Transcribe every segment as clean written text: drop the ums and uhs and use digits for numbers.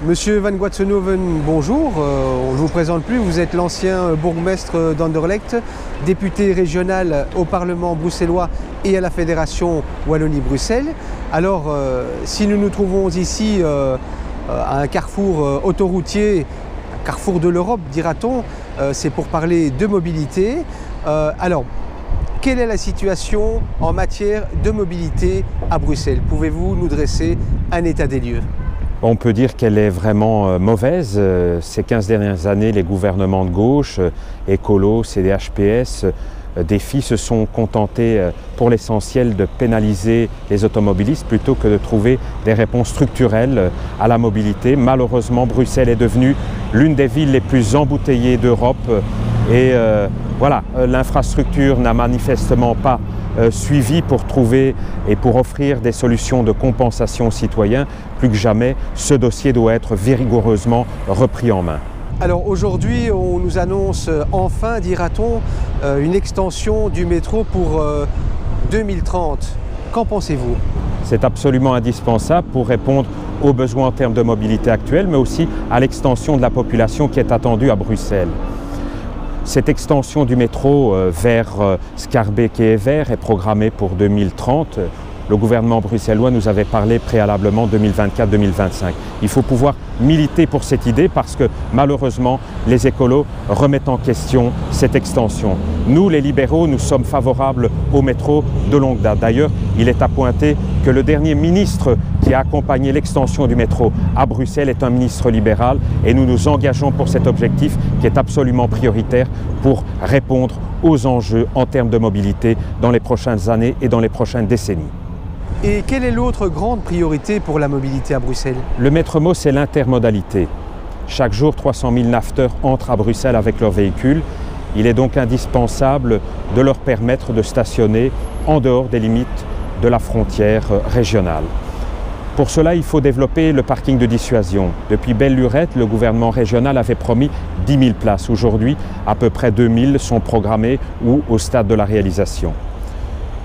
Monsieur Van Guatsenoven, bonjour. On ne vous présente plus, vous êtes l'ancien bourgmestre d'Anderlecht, député régional au Parlement bruxellois et à la Fédération Wallonie-Bruxelles. Alors, si nous nous trouvons ici à un carrefour autoroutier, un carrefour de l'Europe, dira-t-on, c'est pour parler de mobilité. Alors, quelle est la situation en matière de mobilité à Bruxelles? Pouvez-vous nous dresser un état des lieux? On peut dire qu'elle est vraiment mauvaise. Ces 15 dernières années, les gouvernements de gauche, écolo, CDH-PS, Défi se sont contentés pour l'essentiel de pénaliser les automobilistes plutôt que de trouver des réponses structurelles à la mobilité. Malheureusement, Bruxelles est devenue l'une des villes les plus embouteillées d'Europe et voilà, l'infrastructure n'a manifestement pas suivi pour trouver et pour offrir des solutions de compensation aux citoyens. Plus que jamais, ce dossier doit être vigoureusement repris en main. Alors aujourd'hui, on nous annonce enfin, dira-t-on, une extension du métro pour 2030. Qu'en pensez-vous? C'est absolument indispensable pour répondre aux besoins en termes de mobilité actuelle, mais aussi à l'extension de la population qui est attendue à Bruxelles. Cette extension du métro vers Schaerbeek et Evere est programmée pour 2030. Le gouvernement bruxellois nous avait parlé préalablement 2024-2025. Il faut pouvoir militer pour cette idée parce que malheureusement, les écolos remettent en question cette extension. Nous, les libéraux, nous sommes favorables au métro de longue date. D'ailleurs, il est à pointer que le dernier ministre qui a accompagné l'extension du métro à Bruxelles est un ministre libéral et nous nous engageons pour cet objectif qui est absolument prioritaire pour répondre aux enjeux en termes de mobilité dans les prochaines années et dans les prochaines décennies. Et quelle est l'autre grande priorité pour la mobilité à Bruxelles? Le maître mot, c'est l'intermodalité. Chaque jour, 300 000 nafteurs entrent à Bruxelles avec leurs véhicules. Il est donc indispensable de leur permettre de stationner en dehors des limites de la frontière régionale. Pour cela, il faut développer le parking de dissuasion. Depuis belle-lurette, le gouvernement régional avait promis 10 000 places. Aujourd'hui, à peu près 2 000 sont programmées ou au stade de la réalisation.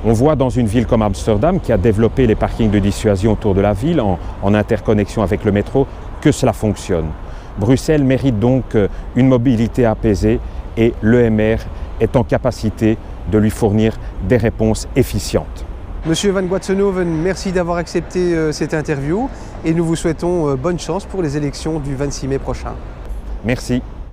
On voit dans une ville comme Amsterdam, qui a développé les parkings de dissuasion autour de la ville en interconnexion avec le métro, que cela fonctionne. Bruxelles mérite donc une mobilité apaisée et l'EMR est en capacité de lui fournir des réponses efficientes. Monsieur Van Guatsenoven, merci d'avoir accepté cette interview et nous vous souhaitons bonne chance pour les élections du 26 mai prochain. Merci.